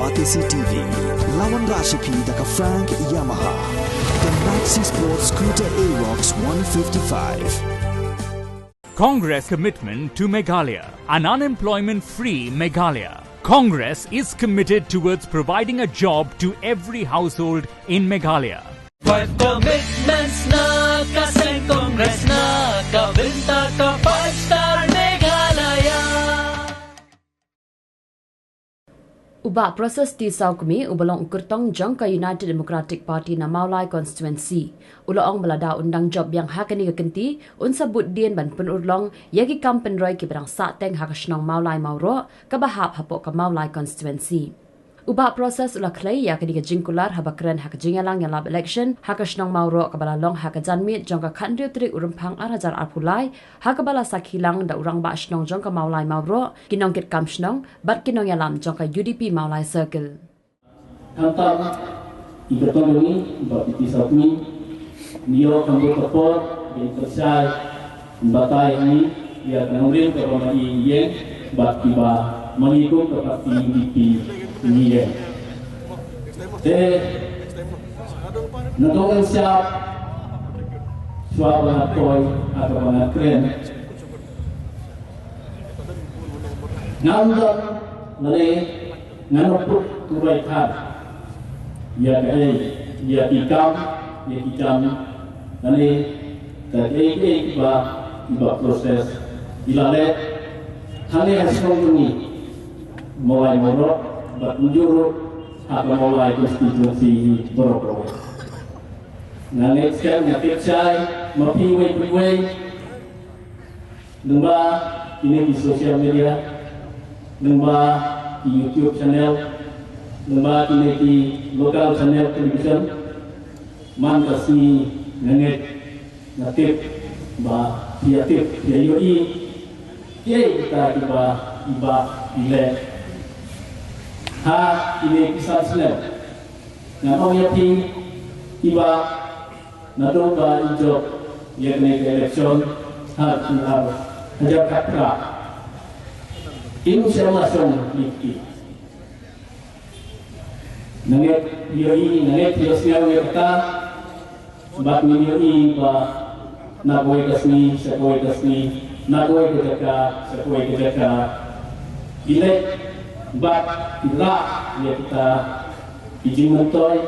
Batisi TV, lawan Rashipi daka Frank Yamaha, the Maxi Sports Scooter Aerox 155. Congress commitment to Meghalaya, an unemployment-free Meghalaya. Congress is committed towards providing a job to every household in Meghalaya. 5 commitments na kasing Congress na kabinta ka 5-star Meghalaya. Uba proses di Saukmi ubalong ukurtong jong ka United Democratic Party na Maulai constituency. Uloong balada undang job yang hakani kekenti unsabut dien ban penurlong yagi kampen roy ki berang sateng hakasnong Maulai Mauro kabahap hapok ka Maulai constituency. Uba proses ulah klay ya kini jingkular habakren hak jingalang yang lab election hakasnong Mauro kabala long hakajanmit jong ka khandriu trik urumpang arajar arpulai hakabala sakhilang da urang ba asnong jong ka Maulai Mauro kinong kit kamsnong bat kinong yalam jong ka UDP Maulai circle. Kantam ikatong ini ba piti sapmi niyo kambo kapor bin tersai batay ini ya kanongrin ka ba yen bat tiba mengikut ke parti UDP ini ya. Natong siap suara toy atau banget keren. Nandang nane nganoput turai thar. Ya ya ikam nane tadi ba proses ilale hane hasil ini mulai morok berujur atau mulai konstitusi berokok. Nangis kan nyatip saya mapiway nungba ini di sosial media, nungba di YouTube channel, nungba ini di lokal channel television, man kasi nangit nyatip ba piatip piayoi, kita iba ile. Ha ini kisah senang. Nama yakin iba nado ba job yakni election ha hajar katra. Insyaallah song liki. Nanget yoi nanget yosnya werta bat yoi ba nagoy kasni nagoy kedaka ile bat ila dia kita izin mentoy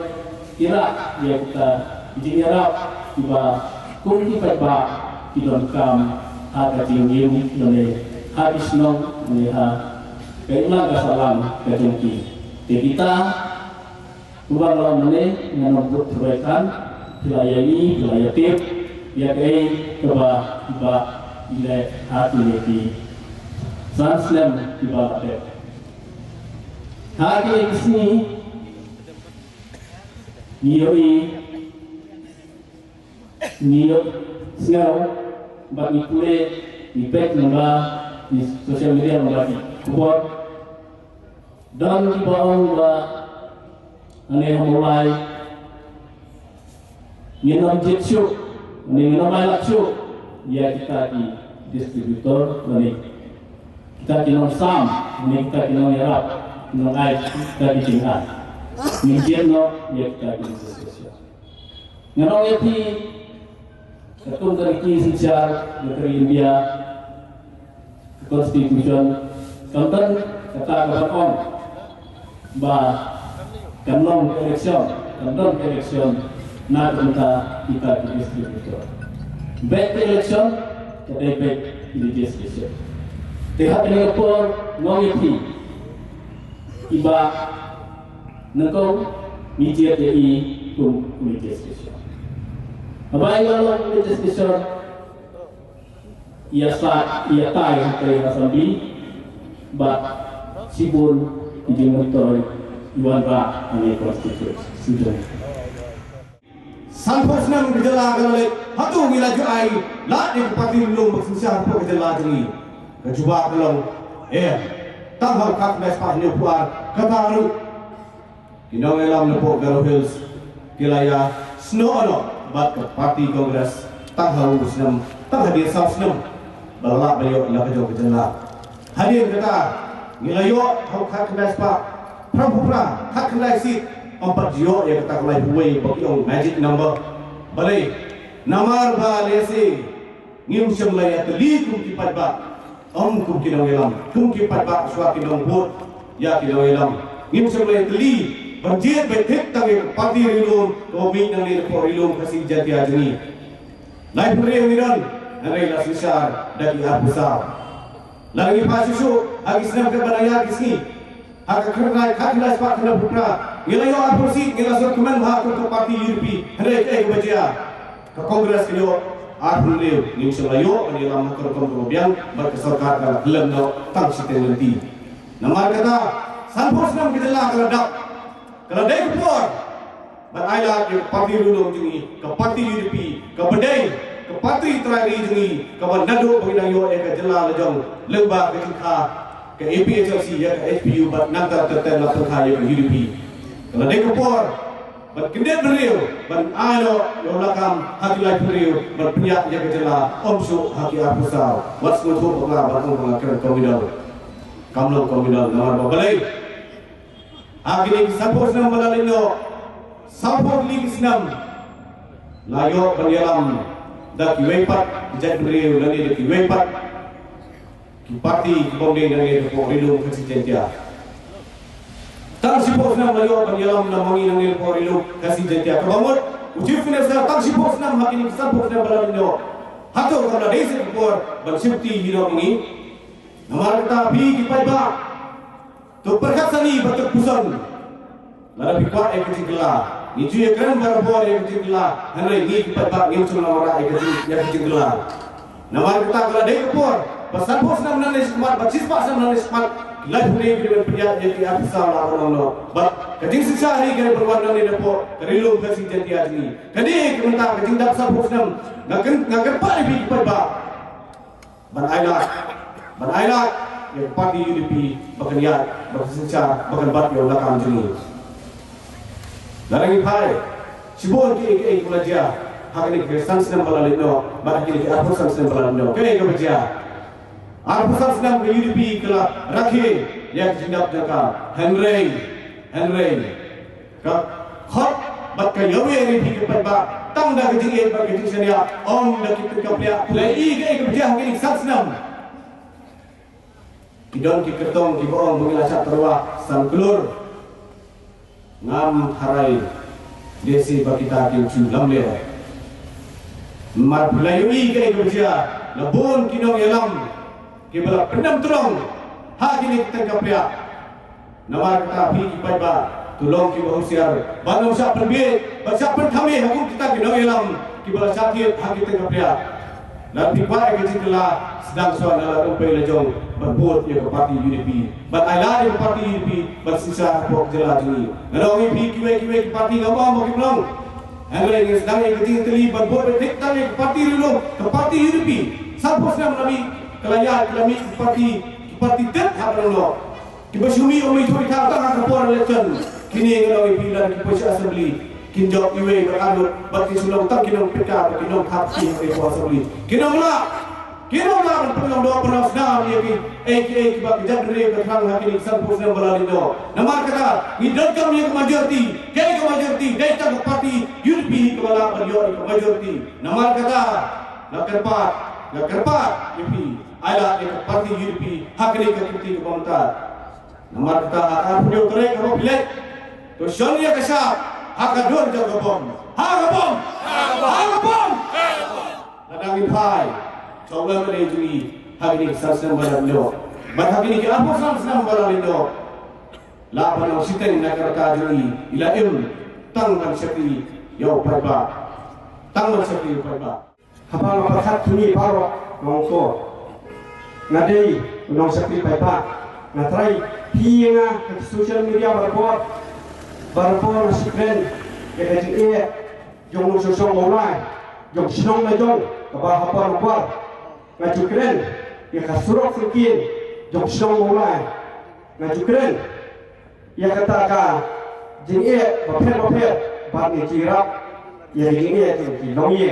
ila dia kita izin yarap tiba kunci perba idon kam ada tinggium dole habis nong meliha kaila gasalam kajengki kita bukan lawan mene nganobut perbaikan dilayani dilayatip ya kai keba tiba ila hati leti sanslam tiba ada. Hari ini niyo sekarang bagi pule di pek nangga di sosial media nangga di kubur dan di bawah nangga ane mulai minum jitsu minum air laksu ya kita di distributor dan kita di sam kita di yarap mengenai dari tinggal, mungkin ya kita ini sosial. Nganong yati ketum dari sejarah negeri India, Constitution, konten kata kapan bah kanong election, nak kita di distributor. Back election, kita back di distribution. Tiap negara ngong yati iba nengkau media TI media station. Apa yang lalu media station? Ia tay kaya nasambi, bat sibun ijing motor iwan ba ane konstitusi sudah. Sampos nang gejala galale hatu milaju ai la di parti belum bersusah po gejala ini. Kejuba belum tanghal kak mes pa ni puar kataru kinong elam lepo Garo Hills kilaya snow ano bat parti kongres tanghal usnam tanghadir sapsnam balak bayo la kajo kejala hadir kata nilayo hau kak mes pa Prampura hak kendai sit 4 jio yang kata kelai buai bagi orang magic number balai namar ba lesi ngim semlai atli kum ki padba kum ki dong elam kum ki padba swa ki dong bot ya ki dong elam ngim semlai atli banjir betik tangi parti rilum komi nang ni por rilum kasih jati ajni lai puri ngiran ngai la sisar dari abusar lagi pasusu agi senam ke banaya kisni hak kerana khadlas pak kena putra ngila yo aprosi ngila so kuman ha ko parti UDP hre ke baja ke kongres ke yo arun leu ning selayo ani lam ko ko biang bar ke sarkar ka lem no tang siten nanti namar kata sanpos nam kidala kala dak kala dai por bar aila ke parti lulung jingi ke parti UDP ke bedai ke parti trai jingi ke nado bagi yo e ke jela lejong lemba ke jingka ke APHLC ya ke HPU bat nangka teten la perkhaya ke UDP kalau dia kepor bat kendet beriu bat ano yo lakam hati lai beriu bat penyak ya ke jela omsu haki apusau wat skutu pengla bat ngakir komidal komidal namar balai haki ni sapos nam balalino sapos ligi snam layo banyalam dak wepat jat beriu lani dak wepat ki parti bombe dengan ko rilum kasih dia tak sipos nam layo banyalam namangi dengan ko rilum kasih dia kebamut ujif finesa tak sipos nam hakini sapos nam balalindo hato kana desi por ban sifti hiro ini namar kata bi ki paiba to perkasani batuk pusan lada bikwa ekjigla ni ju ekran barabor ekjigla hanai ni ki paiba ni sun namara ekjigla namar kata kala dei por pasal pos nam nanis kuat bacis pas nam nanis kuat lai puri di berpijak jadi afisal lah orang no bat kajing sisa hari kena berwarna ni depo kerilu kasih jadi ajni kadi kementar kajing dap pasal pos nam ngakan pak lebih kuat ba ban aila yang parti UDP bahkan ya bersisa bahkan bat yang belakang jeni larang ipai sibon ki kulaja hak ni ke sansen balalino bat ki apa sansen balalino ke kerja Arpusan sedang UDP kala rakhi yang jindap jaka Henry ka khot bat ka yawe ni phi ke ba tang da ke jing ba ke jing sania om da ki ka pria lai ke jah ke satsnam kidon ki ketong ki boong mengilasak terwa sang kelur ngam harai desi ba kita ki chu lam le mar lai ke jah labun kinong elam kibala pendam terong hak ini kita kapria namar kata pi paiba tulong ki bahusiar banam sya perbit baca perkami hakum kita kinong elam kibala sakit hak kita kapria dan pipa ke jikla sedang soal dalam umpai lejong berbut ya ke parti UDP bat aila di parti UDP bersisa pok jela jini ngalong pi kiwe parti ngam mo kimlong Hari ini sedang yang kecil teli berbut detik tali ke parti dulu ke parti UDP sapos nam nabi kelaya kelami parti tet habrano kibasumi umi tu ita ta kapor election kini ngalo ipilan kibasi assembly kinjok iwe beradut bati sulong tak kinong peka kinong hapsi ke assembly kinong la penong do penong sedam ye ki aka kibak jadre ke thang hakini sampus na balalindo namar kata ngidot kam ye majority ke majority data ke parti UDP kepala beliau ke majority namar kata nak kerpat UDP aila ke parti UDP hak ni ke parti pemerintah namar kata hak punya korek apa pilih to shonya kasap hak dor jaga bom ladang ipai coba beri jui hak ni sasna balalindo bat hak ni ke apa sasna balalindo la panau siteng nak kata jui ila tang man syakri yo paiba tang man syakri paiba kapal perkat tuni paro ngongso ngadei nong sakri paipa natrai pienga ke social media barpor sikren ke ke jong sosong online jong sinong na jong kaba hapar bar ngajukren ke kasurok sekin jong sinong online ngajukren ya kata ka jinge bapet bat ni jirap ya jinge ti nongye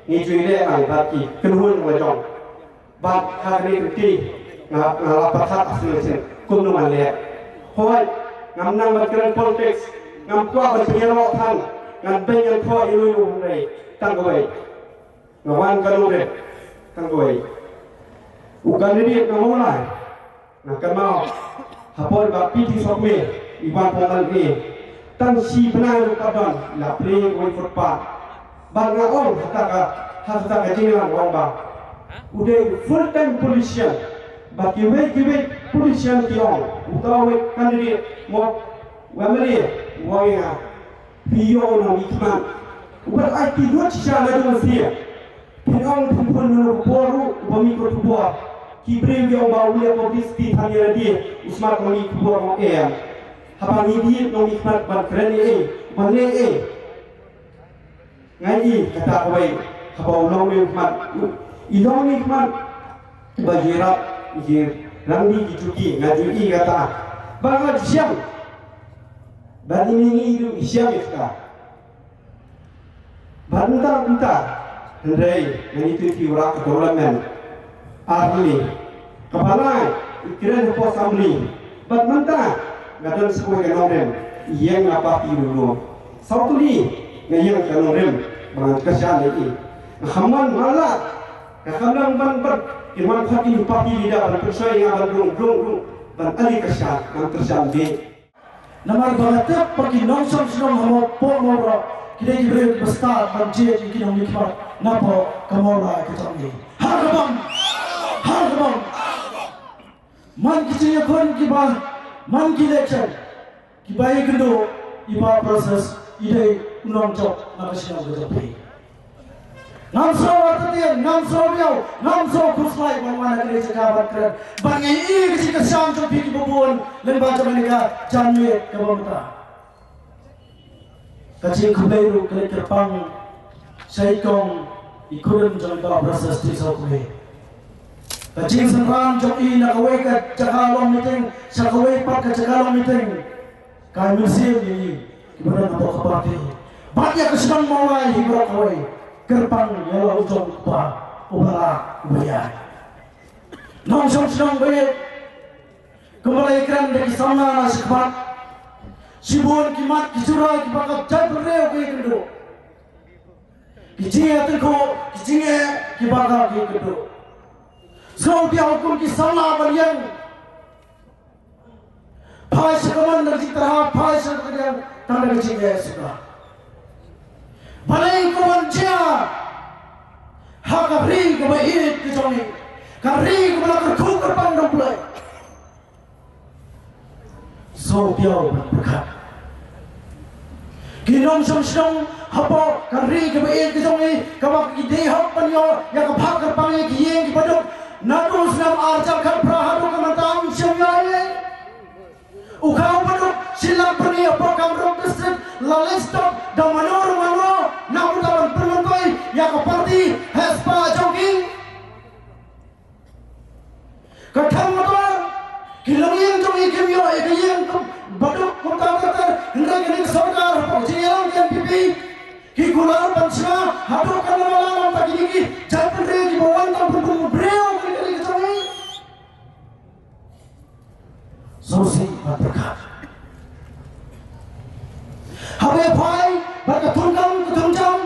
ni juile ai bat ki kenhun wa jong bat hari ini ngalapat hak asli kum numan le hoi ngam nang berkeran politik ngam kuat berpengaruh tan ngam bengan kau ilu hari tangguai ngawan kalure tangguai ukan ini ngamulai nak kenal hapon bapi di sokme iban pongal ni tan si benar kadon la play wai footpath bang ngaon hata jingan wang ba udah full time polisian baki wei polisian kiong utawa kandidate mo wameli waya piyo na ikman ubar ai ti dua cia la dua sia pinong pun no boru bami ko tuwa kibrem yo ba ulia ko disti thania di usma ko ni ko mo e haba ni di no ikman ban kreni e mane e ngai kata wei haba no me ikman ilong ikman bajira ye rangdi dicuki ngajuki kata bangat siang bani ini itu siang kita bantang hendai yang itu tiura kedaulatan ahli kepala ikiran pos assembly bantang ngadan sekolah kenoren yang apa dulu satu ni yang kenoren bangat kesan lagi hamman malah kekalan ban Iman khati upati lidah ban persai yang ban ban ali kesan yang tersambi namar bangatep pagi nongsom senong hamo po mora kidai jibril bestar banjir ikinong nikmat napo kamola ketangi hargabam man kicinya kon kiba man election kibai kendo iba proses idai unong jok nakasinong gejapi Namso watatian, namso biau, namso kuslai mana kini cakapan keren. Bangi ini kecil kesam cobi kebubun lembaga mereka janwe kebamta. Kecil kuberu kini terpang saikong ikuran jangan proses di sakwe. Kecil sekarang cobi nak kawai ke cakalong meeting, sakawai pak ke cakalong meeting. Kami museum ini kemudian apa kebati. Banyak kesenang mulai hiburan kawai. Gerbang yang ujung kuah ubala ubaya. Nongsom senang baik. Kembali ikan dari sana nasi kemat. Sibun kimat kisura kibakap jatuh reo ke kendo. Kicingnya terko kicingnya kibakap ke kendo. Semua dia hukum kisana berian. Pai sekaman dari terhad pai sekaman tanda kicingnya sudah. Balai kewancia, hakabri kebaik kejoni, kabri kebelakang kuker pandang pelai. So biau berkat. Kinong semsong habo kabri kebaik kejoni, kabak ide hab panyo, ya kabak kerpangi kiyeng kipaduk, natus nam arjam kan prahadu kemantang syamyai. Ukau paduk silang perni program rock district lalestok dan manor namun dalam permentai yang parti Hespa jogging katham motor kilangin jogi kemio ekayeng baduk kota hendra kini sarkar pagjilang NPP kikular pansya haduk kanamalan tagigi jatan re di bawah tampun breo kini jogi sosi berkat Habe pai berkatungkam ketunjam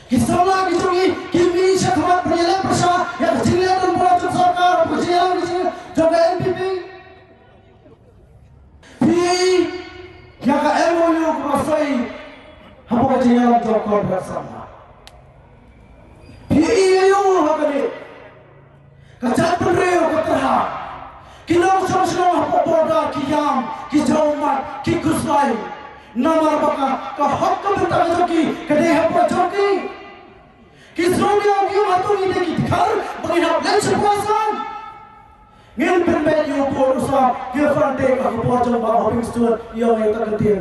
kisahlah kisungi kimi syakmat penyelam persa yang kecilnya dan buat sarkar kecil kecil jaga NPP pi jaga MOU kurasai habo kecilnya jokor bersama pi iyo hakane kacat penreo keterha kinau sama habo boda kiyam kijaumat kikusai namar baka ka hak ka bata joki kade hapra joki kisromi audio atu ni de kitkar bagi hap len sepuasan ngin pembe yu porusa ke fante ka pojong ba hopping steward yo ngai ta ketin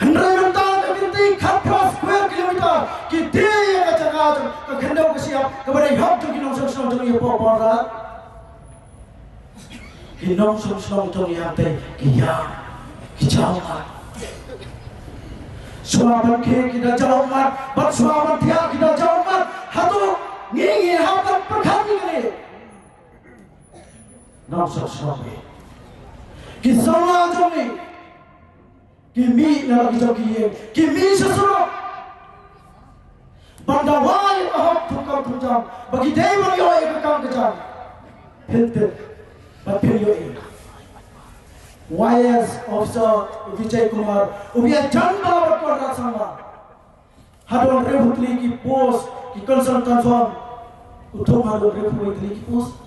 hendra mental ka kinti khapra square kilometer ki de ya ka jaga ka khendau ka siap ka bari hap joki nong song jong yo po ra ki nong song jong ya te ki ya Jauhat, suapan kita jauhat, bat suapan tiap kita jauhat, hatu ngingi hatu perkati kini. Nongso suami, Kisama jomi, kimi na lagi jogi, kimi sesuatu. Bandawai ahok tukar tunjang, bagi dewa yo ekam kejam. Filter, bapil yo e. YS Officer Vijay Kumar, ubiya janda berkorda sama. Hadon reputli ki post, ki consultant firm, utum hadon reputli ki post.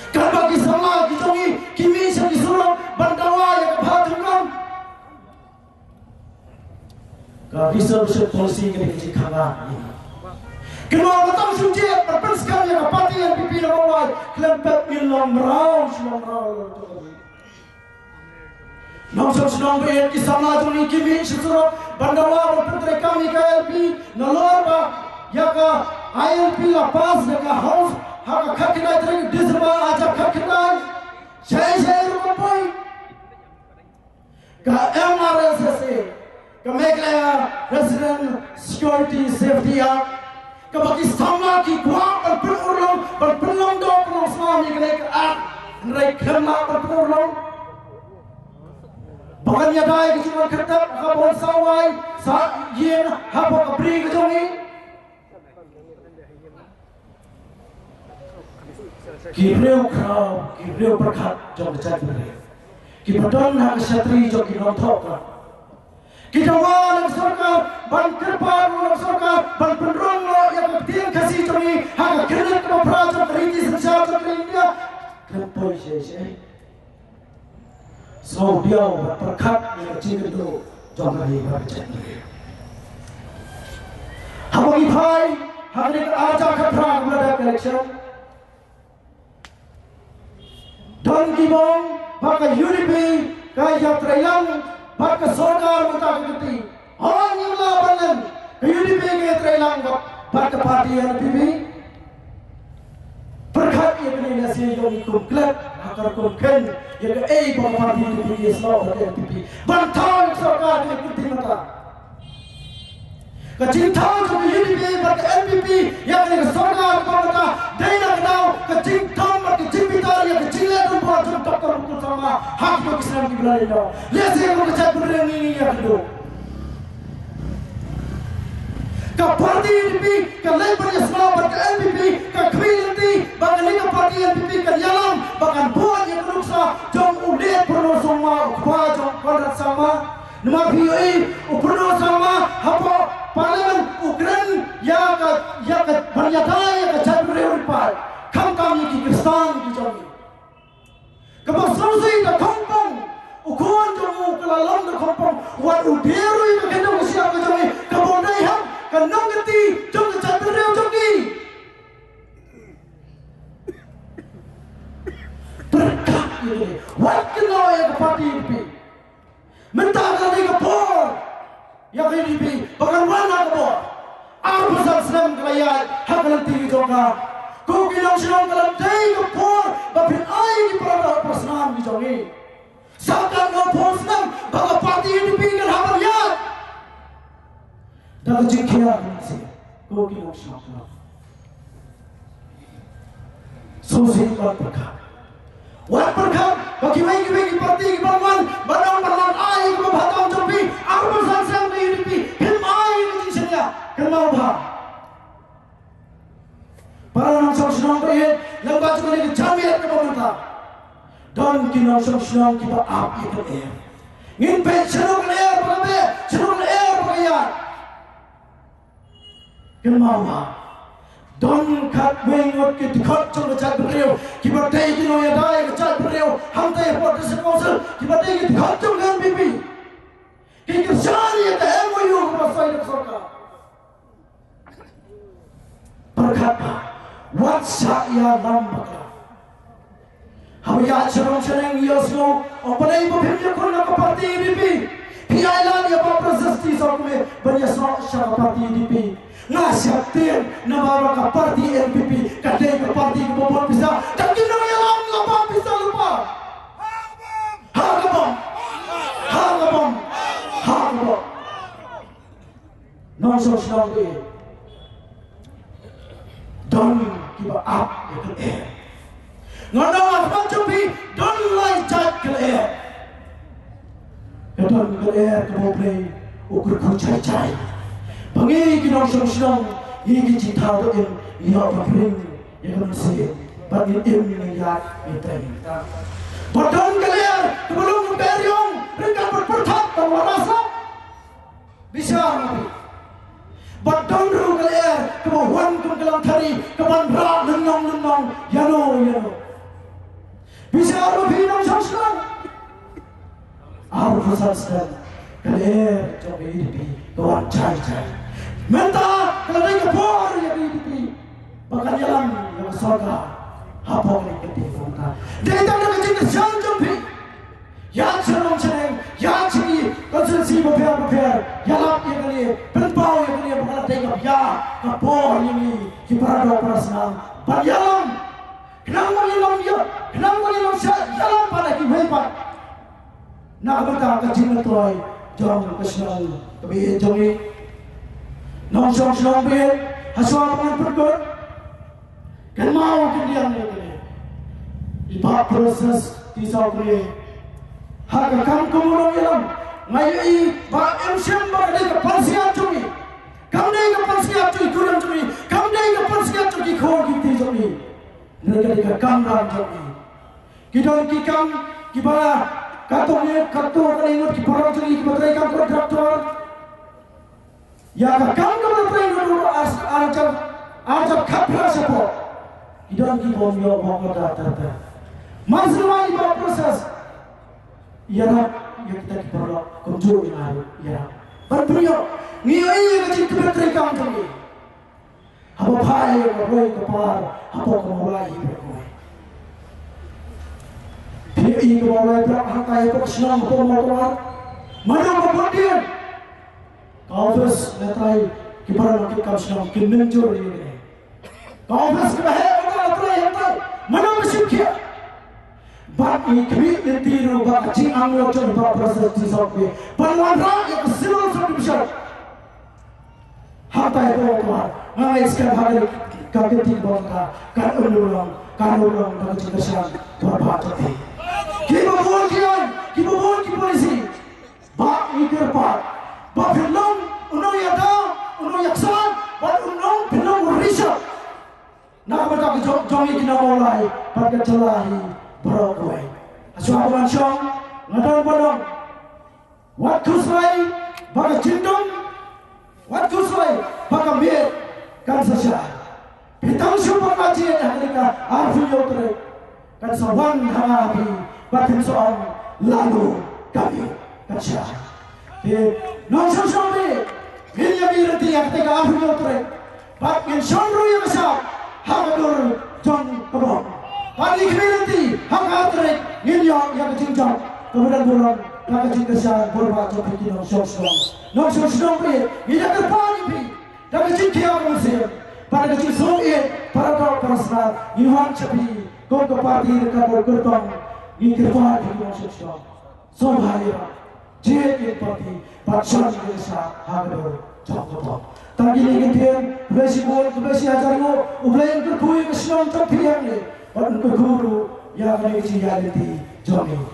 Kan bagi sama kitongi kimi sa kisuro bandawai yang bhatungam. Ka reservation policy ke di kanga. Kenapa betul sujet berpenskam yang parti yang pipi nawai kelempet milam raus. Nongsom senang ber kisama tu ni kimi sesuatu bandawa berputri kami KLP nalor ba yaka ILP la pas yaka house haka khakina teri disba aja khakina saya rupai ka MRSSA ka Meghalaya Resident Security Safety Act ka bagi sama ki kuat berpeluang do peluang suami kena act nrai kena berpeluang Bahkan ya dai ke cuma kertas habon sawai sa yen habon kabri ke jongi kibreu krau kibreu berkat jong kecak beri kibadon hak satri jong kinom thok kita wan sarkar ban kerpan wan sarkar ban penrong lo yang tiang kasih jongi hak kredit ke praja riti senjata ke India krepoi se So dia berkat yang cinta itu jangan dibaca. Habang ipai, hari ini aja keterang pada election. Dan kibong, pakai UDP, kaya terayang, pakai sorgar muta keti. Orang yang lawanan, UDP kaya terayang, pakai parti NPP. Berkat yang ini nasi yang ikut akar konken yang parti NPP Islam dan NPP. Bantang sorgar yang ikut mata. Kecintang sama UDP pakai NPP yang ini sorgar mata. Dana kenal kecintang pakai cipitar yang kecilan dan buat contoh terukut sama hak Islam di Belanda itu. Lihat saya mengecat benda ini yang kedua. Ka parti NPP, ka Labour Islam, ka NPP, ka community, bahkan ni ka parti NPP ka Yalam, bahkan buat yang kedua, jom ulit perlu sama, ukba jom kontrak sama, nama PUI, perlu sama, apa parlimen Ukraine, ya ka banyaknya ya ka jatuh rewirpai, kami ki Kristan ki jom. Kemasrusi ka kampung, ukuan jom ukalalam ka kampung, wat uderu ka kendang siapa jom, kabondai ham. Kanong gati, jom kecat berdeu jogi. Berkat ini, wakil yang parti ini, mentahkan ini kepor, yang ini, bahkan mana kepor. Apa senang kelayan, hak nanti juga. Kau kena senang kelantai kepor, bapin air di perada persenam di jogi. Sakan kepor senang, bahkan parti ini pinggir hamar yat. Dan jika masih kau kena syukur, susi berkat, wat berkat bagi parti bangun, bangun air ke batang jambi, aku bersama di UDP, film air di sini, kenal bah. Para nangsang senang berhenti, lembaga juga ni jamir ke pemerintah, dan kita senang kita api ke air, ngin senang air berapa, senang air berapa. Kenapa? Don kat mengot ke dekat cuma cat beriu, kita tegi no ya dai cat beriu, hantai politik council, kita tegi dekat cuma NPP. Kita cari ada MOU pasal itu sorga. Berkata, what saya nampak. Hanya cerong yosno, apa ibu pemimpin korang ke parti NPP. Piailan ya pak proses di sorga banyak syarikat parti NPP. Nasihatin nama ka parti NPP kadai ka parti ke bobot bisa tak kena yalam lapang bisa lupa hargabom nonso senang ke don kiba up ngana apa jambi don lai Badon ke kemoplay ukur kucai-cai. Bangi kinong senang higi cita tu ia berpering yang mesti bagi yang minta. Badon ke kebelum beriong mereka berpertak bahwa rasa bisa nabi. Badon ru ke kemahuan kemelang tari keban berat lenong yano. Bisa nabi nong senang. Aku pesan kalian coba hidup kawan cai. Minta kalian kapor yang hidup. Bahkan jalan yang surga. Apa yang kita minta? Dia tak nak jadi jangan pi. Ya senang, ya ciri konsensi berpihak. Ya lap yang kali, penpau yang kali bukan tengok ya kapor ini kita ada senang. Banyalam, kenapa menyelam jalan pada kita. Nak berkata kecil toy, jom kesenang kebiaya jongi, nong senang biar hasil pengen pergi, kan mau kendian ni, ibarat proses kisah kini, harga kamu kemudian ialah, ngai ba emsem ba ada kepansian jongi, kamu ada kepansian jongi kurang jongi, kamu ada kepansian jongi kau kita jongi, mereka kamran jongi, kita kibara. Katanya ingat kiparang jadi kibataikan kontraktor. Ya kakang kibataikan dulu ajak kapra siapa? Idan kibom yo mau kata. Masih lagi proses. Ya kita kiparang kunjung ini ya. Berprio ni kecil kibataikan jadi. Apa pai beroi kepar apa kemulai beroi. Ini kemauan berapa kaya persenang pemotor, mana kemudian kau terus letai kibaran kita senang kemencur ini. Kau terus kebahaya mana masih kia? Bak ikut tiru bak cing anglo cun bak proses disokbi. Panuan yang keseluruh sudah besar. Harta itu keluar. Mengaiskan hari kagetik bangka kan ulang dan cekesang berbaca. Kibabuan ki polisi, bak mikir bak film, unong yada, unong yaksan, bak unong film risau. Nak berkata jongi kena mulai, pada celahi berokoi. Asal berlangsung, ngadal bodong. Waktu selai, bak cindong, waktu selai, bak ambil kan saja. Pitang super kajian yang mereka arfi yotre, kan sawan harapi. Batin soal lalu kami kerja. Nonsen sampai ini berarti yang kita ambil otak. Batin sonro yang besar, hamadur John kebon. Batin berarti hamadur ini yang kecincang. Kemudian bulan yang kecincang berubah jadi kita nonsen sampai ini terpani pi. Dan kecincang musim. Pada kecincang para kau personal Iwan Cepi, kau keparti kabur kertong. Ini terbaik di Indonesia. Soalnya, jadi parti Pakistan Indonesia hadir jauh. Tadi ni kita besi ajarno, ublayan kerkui kesenang terpilih ni, orang kerguru yang ada di reality jomi.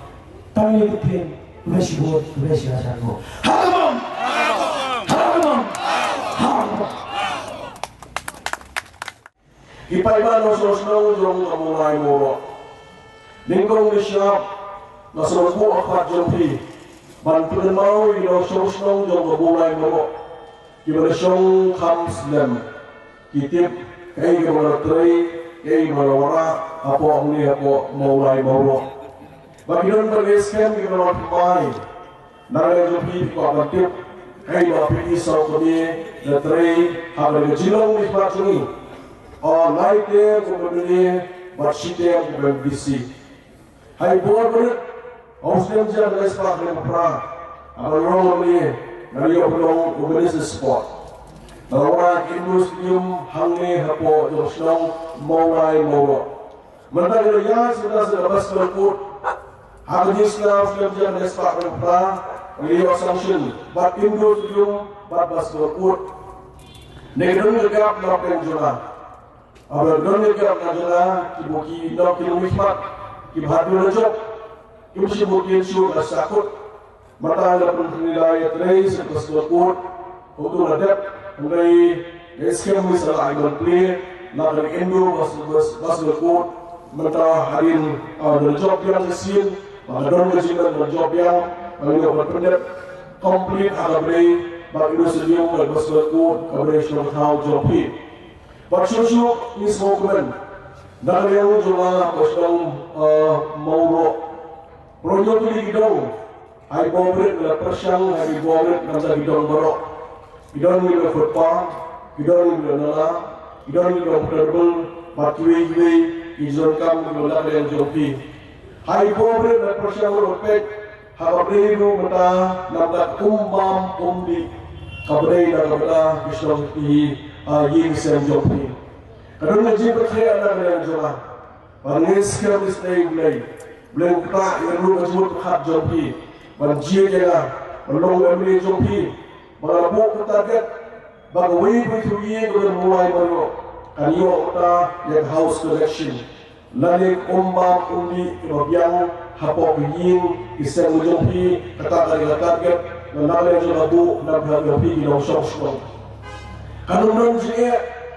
Tadi ni kita besi ajarno. Haram. Ipaiban nos jom kamulai moro. Lingkong siap nasrul bu akat jompi bantuan mau ino sosnong jom kabulai mo gimana song kamslem kitip kay gimana tray kay malawara apo ni apo maulai mau bagian bergesken gimana pai nara jompi ko abatip kay mapiti sa kami na tray habang jilong ni patuni o laite kumabili batsite kumbisi. Hai buat berit, Austin jangan lespak dengan perang. Apa orang ni, nari orang organisasi sport. Orang industrium hangi hapo josnong mawai mawo. Mereka dia sudah lepas berkut. Hari Islam jangan lespak dengan perang. Beliau sanction, bat industrium, bat bas berkut. Negeri negara melakukan jualan. Abang negara jualan, kibuki nak kilometer. Ibadu rejok, ibu si mungkin syur asakut, mata ada penilai trace sepas berkut untuk adap dari eskem misal agak play nak dari Indo bas berkut mata harin dari job yang sesin ada kejilan dari job yang agak berpendek complete agak beri bagi Indonesia dari bas berkut kabel show how job he Bakshosu ni smokeman dah yang juga kosong mau projek tu digidong ai bobret la persang ai bobret namsa gidong borok gidong ni le football gidong ni le nala gidong ni le football matui we izon kam ni la le jopi ai bobret la persang ro pet habre ro mata namda kumbam kumdi kabre da kabla islam ti yin sem jopi kadang ji berkhaya ana le jola Panis kami stay mulai belum tak yang lu masuk hak jopi Banjir jaga, belum ambil jopi, balabuk target, bagawai bertuyi mulai baru. Kanyo kita yang house collection, lalu kumba kumbi kebagian hapok yin iseng jopi kata dari target, lalu jelabu nak jopi di dalam shop. Kanun je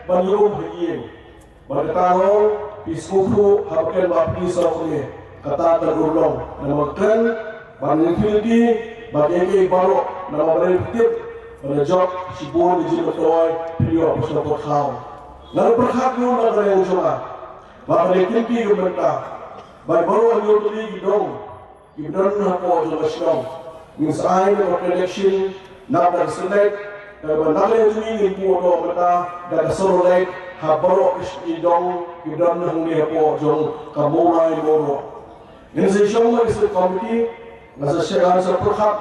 banyu yin, berkatakan piskupu hapakan bapi sahune kata terulung namakan. Banyak lagi bagi baru nama berikut pada job sibuk di Jepun period pasal berkhau. Lalu berkhau nak ada yang cuma. Bagi kimpi mereka, bagi baru yang tadi hidung, hidung nak buat job sedang. Misalnya production nak berselek, nak yang cuma impu do mereka dah serolek, habaru hidung nak ni buat job kamulai baru. Ini sesiapa yang committee Nasa syekhan sa perhak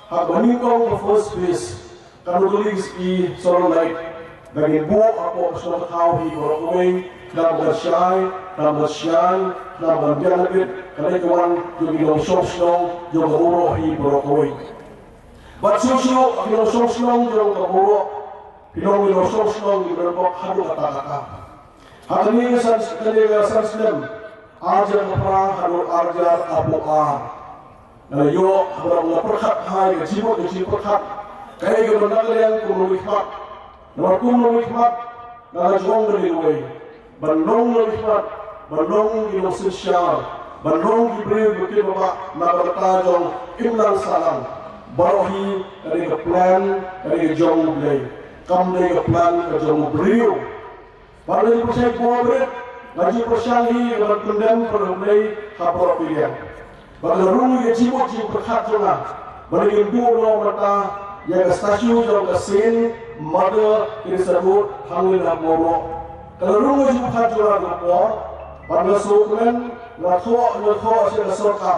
hak baningkong the first phase kanulis I solo light bagi buok ako sa tao hi borokoi number shy number bianabit kalikuan yung ilong sosong yung kamuro hi borokoi but susyo ang ilong sosong yung kamuro ilong sosong yung berbok hado kata-kata hakani sa kaniga sa Islam ajar perang hado ajar abu yo orang perhak hai jibut perhak kaya yo nagalian kuno hikmat nomor kuno hikmat na jong dari way bandong hikmat bandong ilo sosial bandong ibril buki baba na bertajong imlan salam barohi dari ke plan dari jong blay kam dari ke plan ke jong brio pada proses pobret ngaji persyahi berkendam perlay kapor pilihan Bagarung yang cibut berkat juga. Bagi dua mata yang stasiun jauh kesin, mada ini sebut hangil hamoro. Kalau rungu yang berkat juga berkuat, pada sokongan nakho asyik sorka.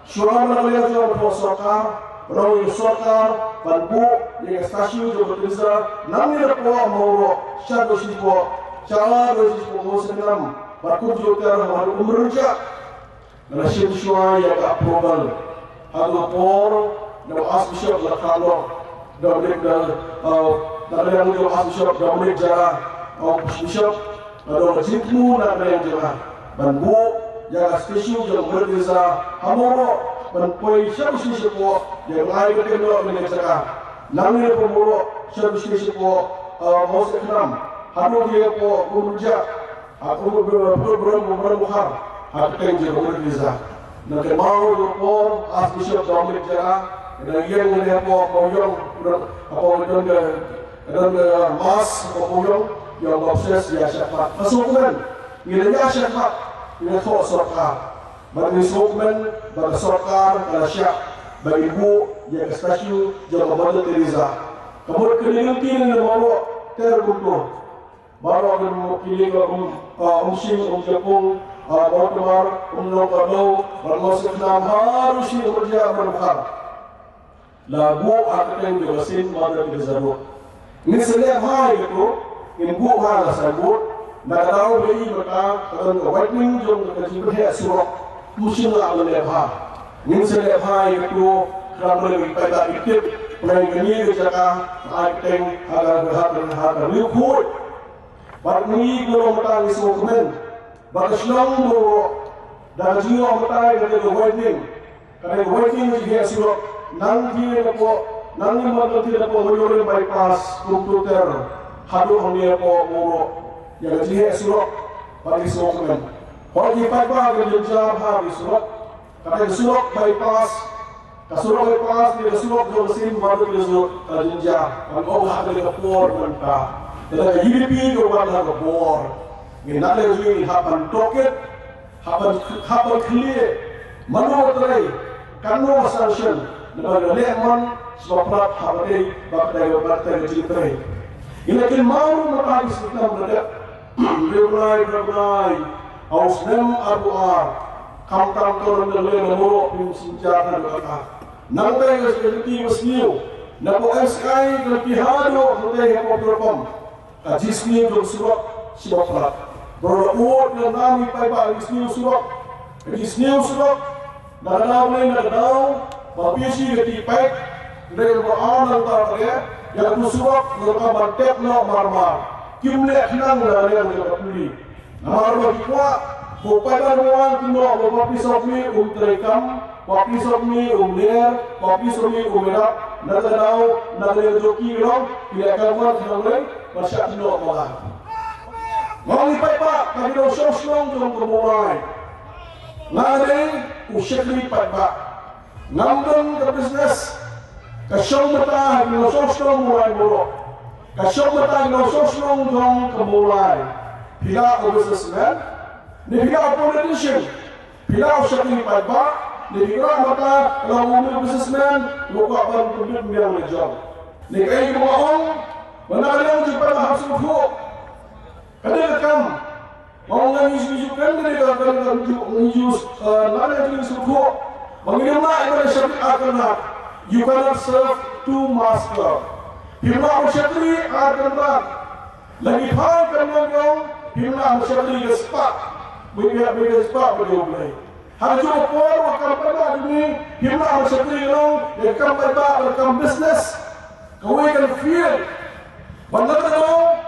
Syurah mengalir juga berposokar, rungu sorkar, banbu yang stasiun jauh berkisa, nami berkuat hamoro, syadu sipo, cara bersipo musenam, berkuat juga baru merujak. Nasib syua yang approval Hadu por Nama asbishop lakalo Dominic Yang itu asbishop Dominic jara Bishop Ada jitmu nak yang jara Banbu Yang stasiun yang berdesa Hamoro Banpoi siapa siapa Yang lain ketemu dengan jara Nangnya pemuro Siapa siapa Maus ekram Hadu dia po Merujak Aku berbuhar Akan jadi berbeza. Nanti mau lapor asbishop Dominic jara, dan yang ni apa koyong, dan mas koyong yang obses dia syafaat. Masukkan, ini dia syafaat, ini kau sorkar. Bagi sukmen, bagi sorkar, kalau syak, bagi ibu yang stasiun jangan benda Teresa. Kemudian keliling kini baru terbentuk, baru akan keliling musim Jepun. Bahawa kemar umno kado bermusik nam harus bekerja berbukhar. Lagu akan jelasin pada disebut. Ini setiap hari itu, ini bukan disebut. Nak tahu bagi mereka akan awakening jom kecil berhak surah musim lah berlepas. Ini setiap hari itu kerana lebih pada ikut pelanggan jaga akan agar berhak berlipat. Pada ini kalau mereka disebutkan. Bakaslang mo dan jiwa matay na the wedding. Karena wedding di dia silo nanti lepo nanti nanti lepo melihat bypass komputer hadu hanya lepo moro yang jadi surok bagi sokongan. Kalau kita pakai jenjang hari surok, kata surok bypass, kasurok bypass dia surok jauh mesin baru dia surok jenjang. Kalau ada lekor mentah, ada UDP juga ada lekor. Ini nak lagi hapan toket, hapan clear, manual tray, kanu sanction, lepas lemon sebab prat hapan bakal tray. Ini kan mahu merahai sistem berdekat. Berai, aus nem abuar, kam turun dari lemuru pun senjata berkata. Nanti seperti mesniu, napo SI lebih hado nanti hepoperpom. Kajisni jom surat siapa? Berlaut dan nami pai isniu surat, isniu surat. Nadau lain nadau, bapisi ketipai dari beran antara dia yang surat berkabar tekno marmar. Kimlek nang dari yang terpilih. Namar bagi kuat, bukan orang tino, bapak pisau ni terekam, bapak pisau ni ler, bapak pisau ni merah, nada dau, nada joki long, tidak kawan hengai, masyak tino malah. Mau lipat pak, kami dah sosong jom kemulai. Nade usik lipat pak, ngamdon ke bisnes, kesong betah, kami dah sosong mulai bolok. Kasyok matang no sosong dong kemulai. Pila businessman, ni pila politician, pila syakli paiba, ni pila mata kalau umur businessman, lupa ban penduduk yang lejong. Ni kaya kemauan, mana yang jumpa harus berfuk. Kadang kam, mau ngisi kan ni kadang ngisi, mana yang jumpa berfuk. Mengirim nak ibadah syakli akan you cannot serve two masters. Himla Syakli akan lagi hal kerana Himla Syakli gespak mereka gespak berdua. Hanya por wakar pada ini Himla Syakli yang akan berkam bisnes kau akan feel bandar dong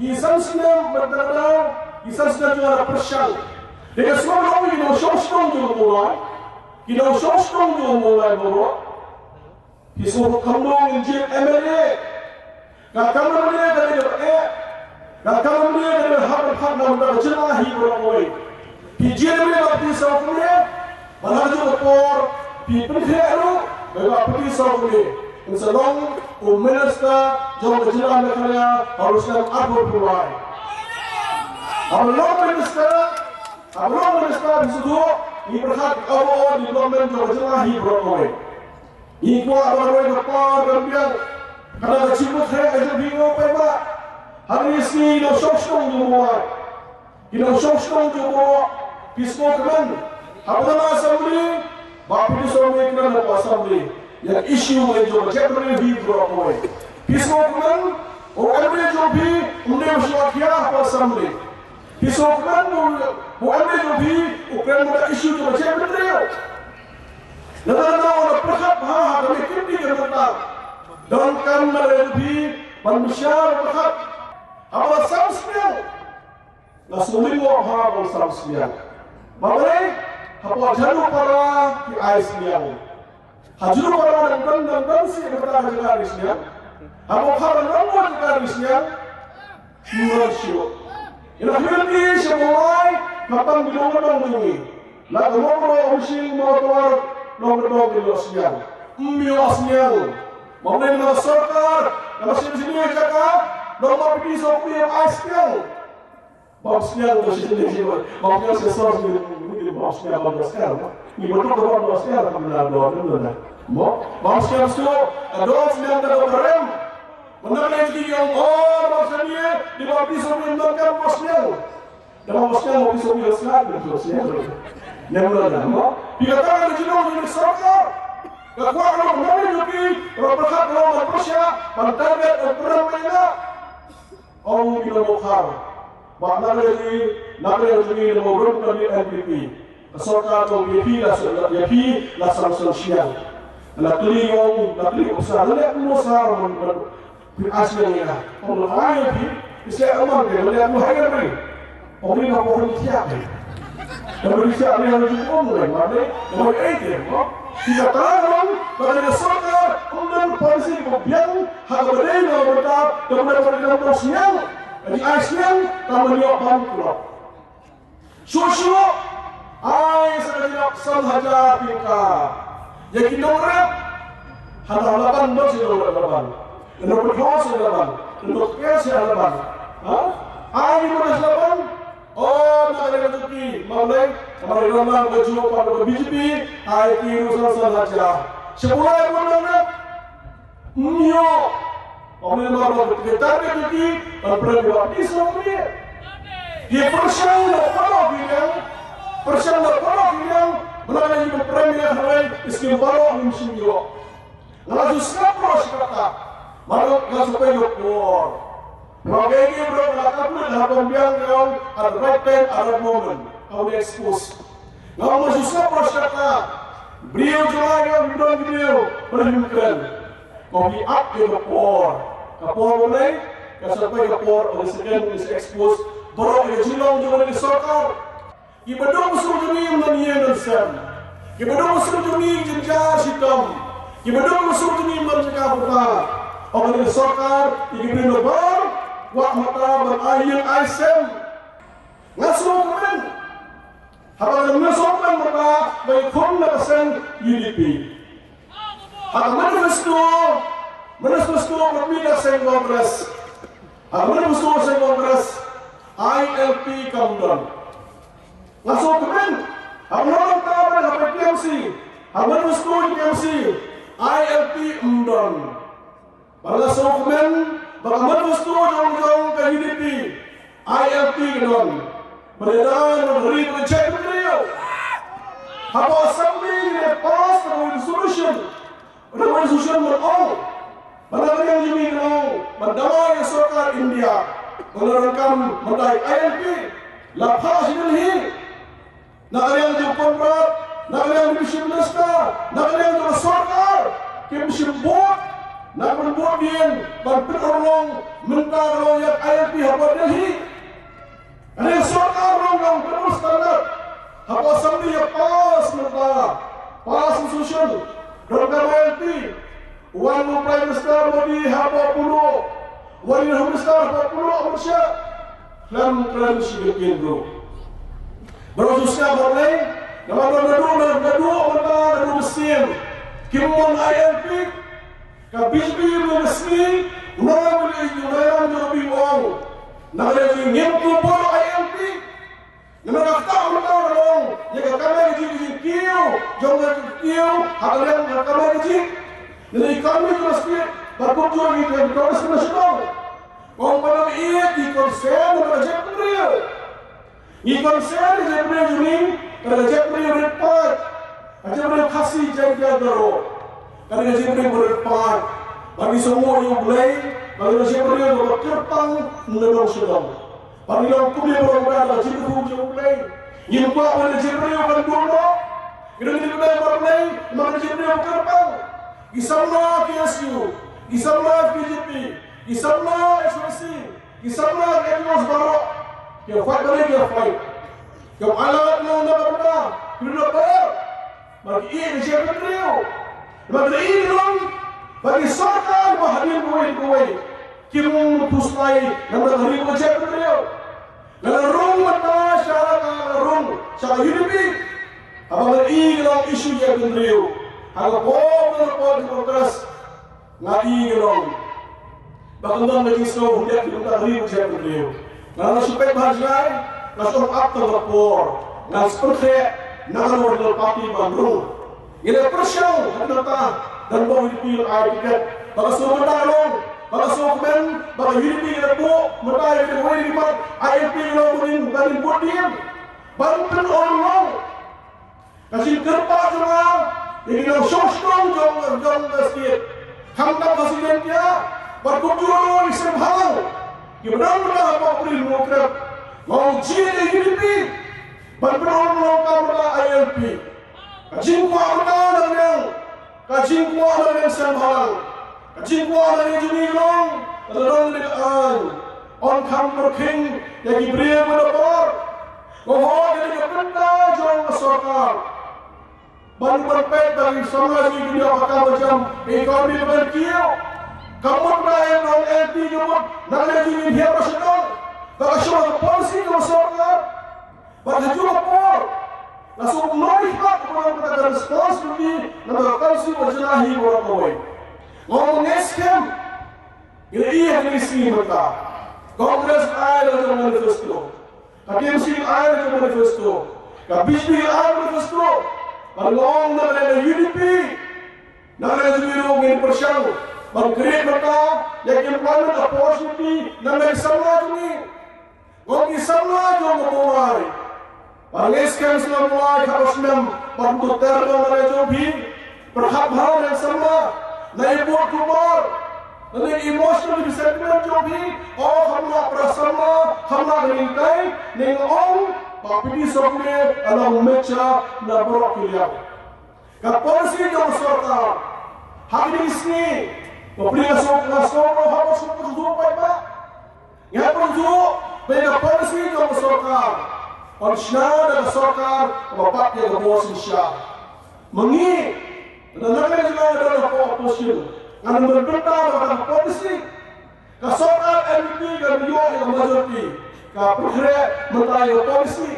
isan senam bandar dong isan senam juga ada persyal. Dengan semua orang kita sosong juga mulai kita sosong juga mulai baru disuruh kandung injil MLA. Kalau dia dari kalau dia dari hak nak berjalan hidup orang Hijau ni bagi sahaja, mana juga por, people hero, bagi sahaja. Insalong, minister, jom berjalan kerja harus nak atur pulai. Abang minister disitu, ini berhak awal di government jom berjalan hidup orang. Ini kuat orang berpar dan biar. Kalau ciput saya aja bingung apa. Hari ini kita sosong semua. Kita sosong semua. Pismo keman. Apabila assembly, bapak itu semua ikan apa assembly. Yang isu itu macam mana berapa? Pismo keman. Orang jobi, undang suakia apa assembly. Pismo keman. Orang jobi, orang isu itu macam mana? Nada orang perhap kami kini kerana. Dan kami lebih manusia berhak awal samsnya. Nasuli wahab awal samsnya. Bapak, apa jalu para di aisnya? Hajuru para dan si kepada hajarisnya. Apa para orang hajarisnya? Masya. Ina hindi semulai kapan bilong ini. Lagu mau using motor nomor bilosnya. Miosnya. Mungkin nama serkar, nama sini cakap, nama pisau punya aisyah. Bosnya tu sini, bosnya sesuatu ni bosnya bosnya. Ini betul bosnya kami lalu. Bosnya tu, bosnya ada berem. Mana lagi yang bosnya di bawah pisau punya mereka bosnya. Nama bosnya mau pisau punya sekali bosnya. Yang mana? Dikatakan di sini serkar. Kalau orang mana juga, orang berhak orang berpersia, mentarget orang mana, orang kita bukan. Bahkan lagi nama orang kami NPP, kesorkan atau BP lah sosial. Nakli usaha, nak usaha aslinya. Orang lain, istilah orang dia, orang lain apa? Orang ini apa orang tiap? Dan berisiap ni harus cukup mulai. Mana? Nama agent. Tidak tahu bagaimana sokar kemudian polisi kemudian hak berdiri dan berkata kemudian berdiri terus siang di siang tamu nyokap keluar. Susu, sedang sahaja pingka. Yang kita orang hanya lapan dosi lapan, untuk berkos lapan, untuk kes lapan. Ini boleh lapan. Oh, nak ada rezeki, maulai, kemarin ramai berjuang pada BJP, IT urusan sahaja. Sebulan mana? Nyo, kami mahu berkaitan rezeki dan berbuat Islam ni. Dia persiang melalui premier hari iskim baru musim yo. Lalu siapa kata, malu langsung pergi keluar. Mengegi berlaku dalam pembiang yang at the right time, at the moment, kau expose. Ngau susah persyaratan. Beliau jualan beliau berhubungan. Kau di up ke kapor mulai, sampai kapor oleh sekian expose. Baru dia jilang juga di sokar. Ibadong musuh juni menyiang dan sen. Ibadong musuh juni jenjar hitam. Ibadong musuh juni mencegah buka. Oleh di sokar, ibadong lebar. Wak mata berayun aisem ngasuh kemen habang ngasuh kemen mata baik 100% UDP habang manifesto berpindah sen kongres habang manifesto sen kongres ILP Kamdan ngasuh kemen habang orang tahu dapat KMC habang manifesto KMC ILP Umdan pada ngasuh kemen bagaimana mesti jauh-jauh ke UDP, ILP kedon, beredar memberi projek beliau. Apa assembly dia pass resolution berong, benar yang jumi kedon, berdamai sokar India, menerangkan mendai ILP, lapar sini, nak yang jumpa berat, nak yang division minister, nak yang jumpa sokar, kimshim board. Nak membuat dia berpenolong mentah royak ILP haba Delhi. Ada sokar orang terus standar. Haba sambil ya pas mentah, pas institution. Dorang ILP, wan Prime Minister bagi haba pulo, wan Minister haba pulo Malaysia. Klan siapin bro. Berusnya boleh. Nama dua mentah mesin. Kimon ILP. Kabisbi meresmi, orang jadi orang, nak jadi nyempu pun ILP, nak tahu orang, yang kami jadi kiu, jangan kiu, hal yang kami jadi, jadi kami mesti berkumpul di Kongres Nasional, orang pada di konsen pada Jepun, di konsen di Jepun Juni, pada Jepun report, Jepun kasih jaga daro. Kerana Jepun berdepan, bagi semua yang boleh, bagi Jepun yang berkertang mengenal sedang. Bagi yang kuliah berada Jepun yang boleh, yang kuat pada Jepun yang berdua, kerana Jepun yang boleh, maka Jepun yang berkertang. Isama KSU, Isama BJP, Isama SWC, Isama Enos Barok, yang fight boleh dia fight. Yang alat yang dapat benda, tidak dapat. Bagi ini Jepun yang bagi ini bagi sokar bahagian kuai kimu pusai nama hari projek beliau dalam rong mata syara UDP apabila ini dalam isu yang beliau agak benar di progres ngai gelong bagaimana lagi slow dia di hari projek beliau kalau supaya bahagian langsung aktor lapor dan seperti nama model parti Bandung. Ini persiang kata dan bawa UDP air tiket. Bagi semua mentalong, bagi semua komen, bagi UDP kita buat mental yang boleh dibuat ILP yang boleh buat dia. Banten orang, kasih kertas semua, ini yang strong jom sikit. Hamdan presiden dia berkunjung di Semhang. Gimana apa boleh demokrat? Mau jadi UDP, banten orang kamu ILP. Kajing kuat benar yang kajing kuat yang Semhang, kajing kuat yang Jumilong, orang dekat on come king yang diberi berapa, Mohon jadi benda jom masyarakat. Baru berpet dari sama di dunia bakal macam ekonomi berkiau. Kamu berada dalam LP jumlah nak lagi dia masyarakat. Tak semua polisi masyarakat. Pada jumlah por. Langsung melihat orang kita respons lebih nak polisi berjelahi orang kawai. Ngomong eskem. Ini yang sini mereka. Kongres ada dalam manifesto. KMC ada dalam manifesto. KBP ada manifesto. Balong nak ada UDP. Nak ada jubiru ingin persiang. Mengkreat mereka yang employment opportunity nak ada sama ini. Ngomong sama jom memulai. Pangeskan selama harus bantu terang ada jobi. Perhab-hab yang sama. Naik buat kumar. Nanti emosional bisa jobi. Oh, hamla prasama, hamla ningkai, ningong, tapi di sokme alam mecha na borok kiliang. Kapolisi jom sorta, hari ini sini, memberi nasoro harus berjuang baik. Yang berjuang, beda polisi jom sorta, Pansna dan sorta, bapak yang berbosan syah. Mengi, dan mereka juga adalah opposition. Anda berbeda dengan polisi. Kasokan MP dan juga yang majoriti. Kapukre menteri polisi.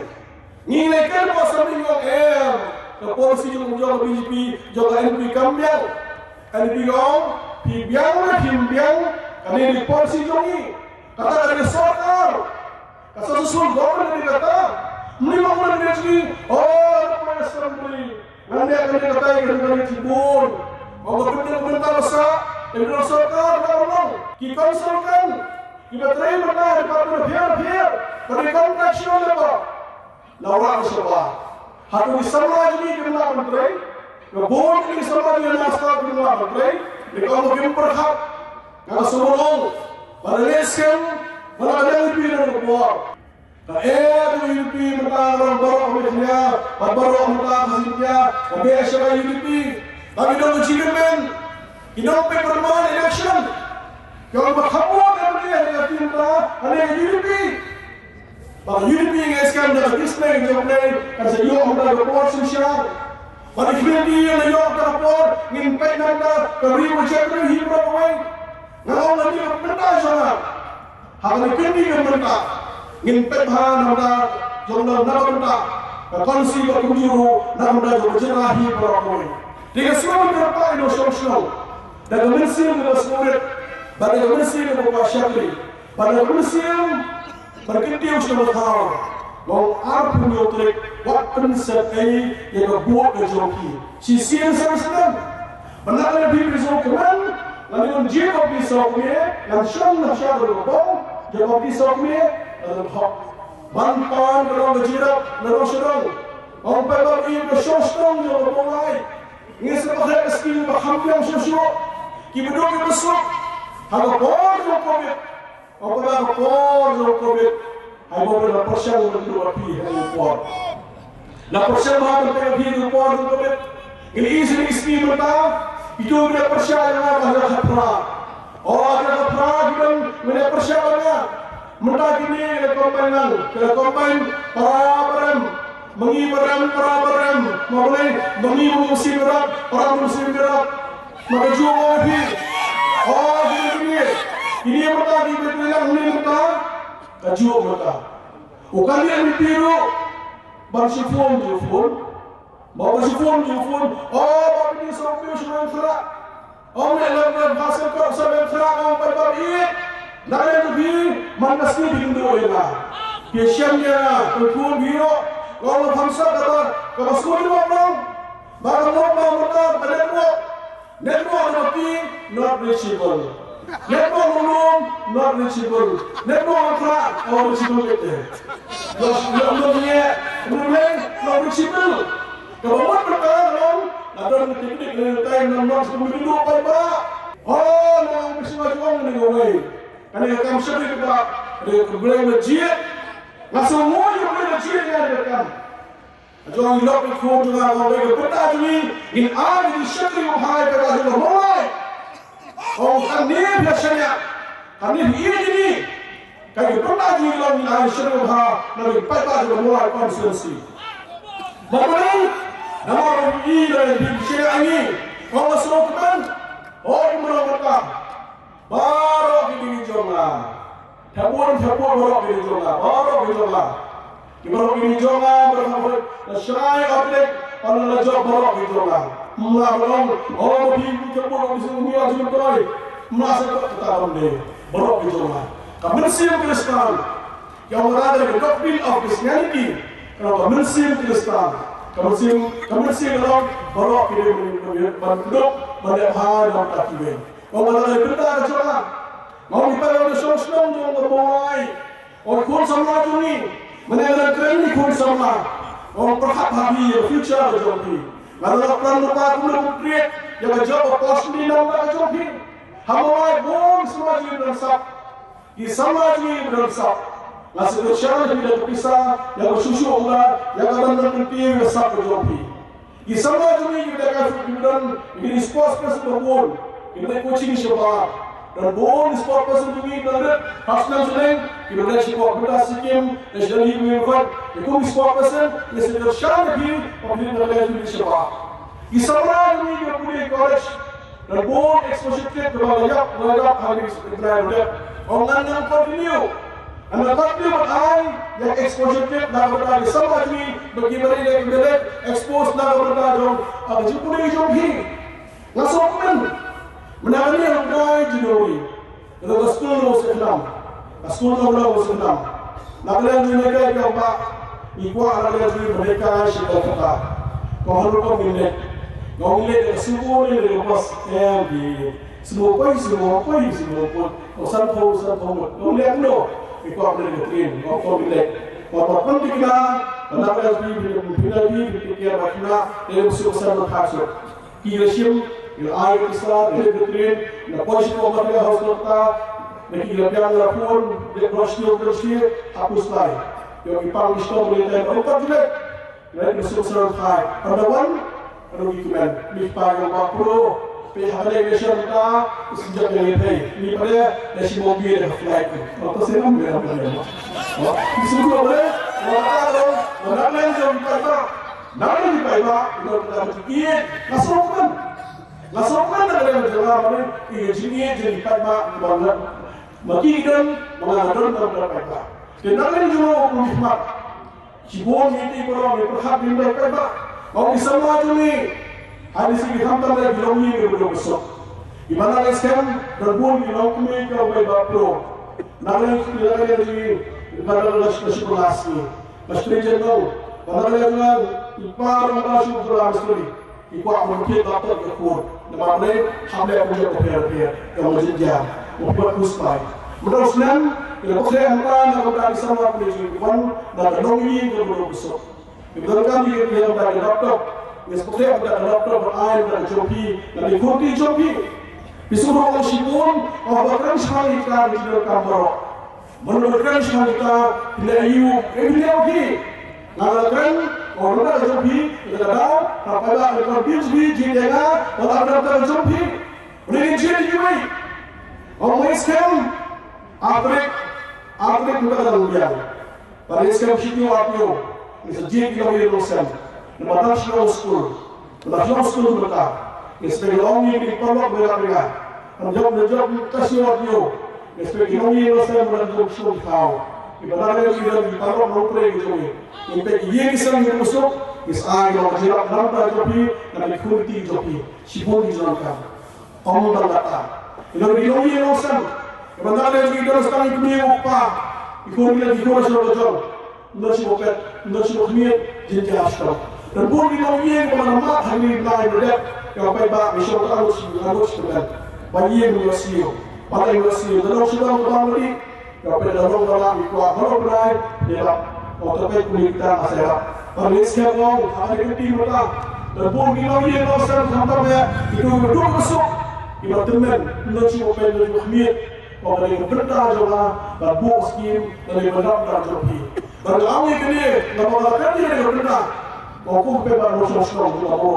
Nilaikan pasal yang polisi juga BJP juga MP kambiang. MP gong, pimbiang, kami di polisi jongi. Kata dari sokar. Kata susul gong dari kata. Memang mana dia oh, apa yang serem beri. Nanti akan dikata yang cibur. Allah benar-benar besar, benar sokar, orang kita konsulkan, kita terima dari partner biar, dari kontraksional apa, lawan siapa, hati di sama ini kita menteri, kebun ini sama dia master kita menteri, mereka mungkin berhak, kalau sebelum, pada lesken, pada ada lebih dari keluar. UDP mentang orang baru ambilnya, baru mentang hasilnya, ambil siapa UDP. Tapi dalam achievement, kita permanent election. Kalau berkhawat yang dia tinta, ada UDP. Pada UDP yang sekarang dalam display jawabnya, kalau saya ada report sosial. Pada UDP yang ada report, impact nanda, keribu jatuh hidup away. Ngau lagi benda sana. Hal ini yang benda, impact nanda, jumlah nanda benda. Konsep berkunjung nanda jumlah hidup away. Dengan semua berapa internasional, dan komersial dengan semua, pada komersial dengan bukan syakri, pada komersial berketiau semua hal, mau apa pun yang terjadi, waktu sekai yang berbuat berjoki, sisi yang senang, benar lebih berjokiman, lalu menjawab besoknya, yang syam berbau, jawab besoknya, lalu hak, bantuan kalau berjirat, lalu serang, orang perbagi bersosong yang bermulai. Ini sebagai skill berhampiran sesuatu. Kita duduk besok. Harga por yang COVID. Apabila por yang COVID. Hai beberapa persen untuk lebih dari por. La persen mana lebih dari por yang COVID. Ini isi mereka. Itu berapa persen yang ada kapra. Oh ada kapra kita berapa persen banyak. Mereka ini ada komponen. Ada komponen para mengibarkan para mulai mengibarkan berat para musim berat maka jual lagi oh ini yang pertama di berjalan ini pertama kajual mereka bukan yang ditiru bersifon bawa bersifon oh ini sampai semua serak oh mereka hasil kau sampai serak oh berapa ini nak lebih mana sih bindu ya biasanya betul biru. Kalau bangsa kata, kalau sekolah itu orang, barang mereka network nanti not reachable, network belum not reachable, network apa? Oh reachable itu, belum not reachable. Kalau mereka orang, ada teknik time nomor sebelum itu apa? Oh, orang bersama juang dengan way, karena kamu sendiri kita boleh berjihad. Langsung semua yang boleh berjihad yang ada. Jangan lupa ikut dengan orang berkata ini in ada di syakri muhai berkata juga mulai. Oh kan ni biasanya, kan ni ini Kaya pernah jilang ni ai syurga ha nabi pai ba jo mulai konstitusi. Bagaimana nama ini dan di syariah ini kalau serokan mereka baru ini jomlah. Tabuan baru ini jomlah. Baru ini jomlah berapa syariah update kalau job baru ini jomlah. Mula belum pintu tabuan di sini aja berkali. Masa ketahuan deh baru ini jomlah. Kebersihan Kristen yang berada di doctrine of Christianity. Kalau kebersihan Kristen, kebersihan orang baru kita berduduk pada hal yang tak kira. Kalau berada di berita kecuali, mau dipakai oleh sosmed yang terbuai, oleh kun sama ini, menelan keren ini kun sama, orang berhak habi future joki. Kalau orang lupa kuda create yang jawab pos di nama joki, hamai bom semua jadi bersab. Di समाज में बदलसा नसे दशा में पिसा या सुसु उला या कदम नंटी वसा जोपी di समाज में kita kan ini sports person berbon kita coaching siapa dan bon sport person ini dan hasnan sudah kita dah siapa kita sikim national league member itu sport person nase dशा में अपने नले siapa di समाज में kita punya college dan bon exposure ke banyak hari ini orang yang continue, anda continue berai yang exposure ke nak berada di sama ni bagaimana dia boleh expose nak berada dalam jepun jom hi, ngasokan, menangani yang berada jenui, kalau sekolah sekolah, sekolah sekolah, nak belajar mereka yang apa, ikut anak mereka siapa kata, kau harus minat, kau minat semua ni lepas di semua pun usan tahu kau lihat no ikut apa yang terjadi kau boleh kau pun kita nak belajar fikir macam dia mesti usan berkhasut kirasim air Islam dia terjadi nak posisi kau macam harus kita nak kira rapor dia proses hapus lagi yang ipang Islam boleh dan apa juga dia mesti usan berkhasut pada dokumen ipang yang makro pihak delegasi kita sejak dari ini pada nasi mobil dan flight atau saya ambil apa dia di sini boleh orang lain yang berkata nak dibayar itu kita berfikir nasrokan ada yang berjalan ini jadi dibayar banget makikan mengadon terberapa dan lain juga menghormat cibon itu orang berhak dibayar mau bisa maju ni hadis ini hantar dari bilangi ke belum besok. Di mana sekarang berbun bilang kami kalau bayi bapro, nalar bilang dari pada nasi pelas ni, nasi jenau, pada dengan ipar nasi ular sekali, ipar mungkin dapat kekur, nama lain hamil punya keper yang menjejak, membuat kuspai. Meneruskan, kalau saya hantar nak berada sama penjualan dan bilangi ke belum besok. Kebetulan dia dari doktor. Seperti ada doktor berair dan joki dan ikuti joki. Disuruh oleh Shibun, bahkan sekali kita di kamar. Menurutkan sekali kita tidak iu, tidak oke. Ngalakan orang ada joki, kita tahu apabila ada bisbi jadinya orang ada joki. Boleh jadi juga. Orang Islam, Afrika kita ada luar. Pada Islam situ apio, misal kita boleh losam. National school mereka. Sebagai orang yang dipeluk mereka. Menjawab kasih audio. Sebagai orang yang rasa menjawab show kau. Ibaratnya kita dipeluk mereka itu. Untuk ia kisah yang masuk, kisah yang menjawab nampak joki dan dikunci joki. Sibuk dijalankan. Orang berkata, kalau dia orang yang rasa, ibaratnya kita rasa itu dia upah. Ikuti show. Nasi bopet, jadi asal. Dan pun kita ingin kepada hari lain berdekat yang baik misalnya harus berdekat bagi yang berhasil pada yang berhasil dan sudah berlalu yang pada dalamikuat kalau berai dia otomatis kulit kita masalah pada sekarang ada ketim kita dan pun kita ingin lakukan sampai itu berdua masuk kita teman nasi open dan khmir pada yang bertajalah dan buat skim dan yang benar-benar joki dan kami kini nama melakukan dia yang benar Aku pebar motor strong tu aku,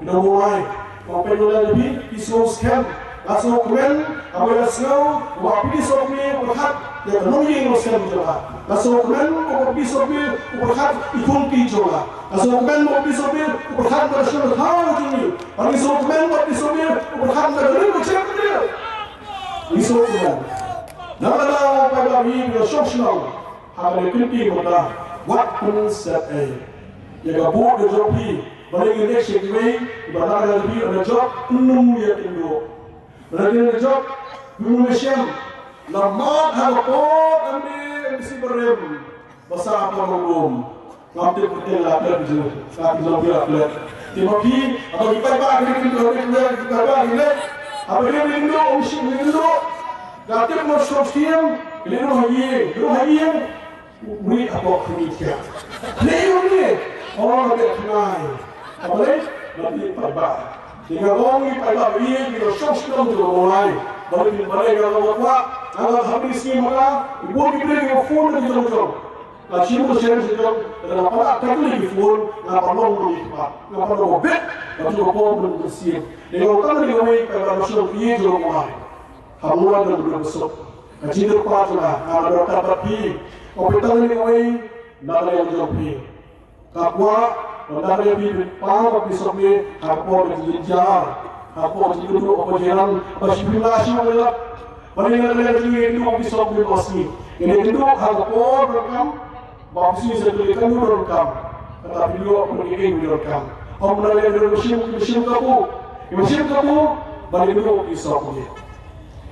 ina mulai. Kau penulah lebih, isu scam, Langsung kemen, apabila snow, pergi sopi, berkat, dia menunggu musim juga. Langsung kemen, pergi sopi, berkat, ikut juga. Langsung kemen, pergi sopi, berkat, bersyukur tahu ini. Langsung kemen, pergi sopi, berkat, bersyukur macam dia. Langsung kemen. Nama pada ini bersyukur. Hanya kunci muda, buat pun set Yang gabung dengan joki, balik ini sekali, ibarat lebih ada job, dia Indo. Balik job, Indonesia, lama hapot ambil mesti berem, besar apa belum, nanti kita lapar je, kaki job lapar. Tetapi apa kita bagi kita bagi, apa dia Indo, usia Indo, nanti masuk skim, Indo haji, beri apa kerja. Lepas ni, orang ada kenal, apa ni, nanti perbah. Jika orang ini perbah dia, kita sokong tu mulai. Balik kalau buat, kalau habis ni mana, ibu kita ni phone lagi jom. Lalu kita share jom, dan apa tak lagi phone, apa long lagi apa, apa long bet, lalu kita pun bersih. Dengan orang lagi kami perbah masuk dia jom mulai. Hamuan dan bersuk. Kecil kuat lah, ada dapat pi. Komputer ni kami nak yang jom pi. Kapwa, nak yang pi, paham besok ni, kapwa berjijar. Apa jadi dulu apa jalan simulasi mana mana lagi itu bisa berkosi ini itu hal apa rekam bangsi sebelikan dulu rekam tetapi dulu pergi rekam om mana yang mesin kamu balik dulu bisa punya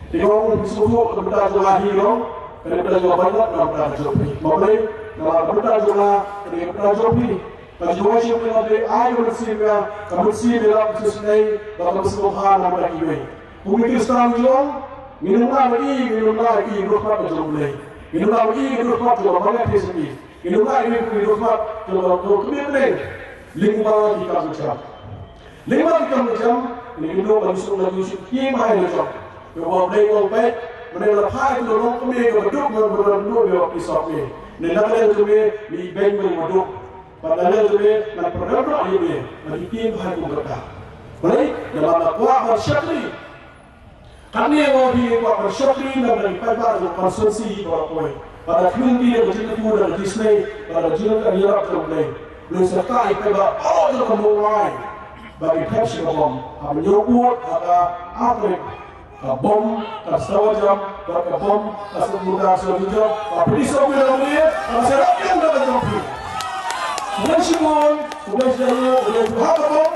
tengok disuruh benda lagi dong kerana juga banyak dalam benda jopi boleh dalam benda juga benda jopi Kajian yang ada air bersihnya, bersih dalam sesuai dalam sebuah nama lagi. Mungkin sekarang jom minum lagi, berapa jom boleh. Minum lagi, berapa jom banyak tersebut. Minum lagi, berapa jom kemudian lima kita macam. Ini minum lagi sekian hari jom. Kalau boleh baik, mereka lepas itu orang kemudian berduduk pisau ni. Nenaklah kemudian di bank berduduk. Padahal juga nak berdoa ini, mungkin hari berkah. Baik, dalam kuah bersyakri. Kami yang di kuah bersyakri dan dari pada konsumsi berapa. Pada film dia bercerita dan Disney, pada film Arab terlebih. Belum serta pada orang mulai bagi Pepsi bom, ada yogurt, ada apel, bom, kasawajam, ada bom, kasawuda sejujur. Apa disebut dalam dia? Masyarakat yang dapat jawab. Bukan Simon, bukan Jalu, bukan Hakabong,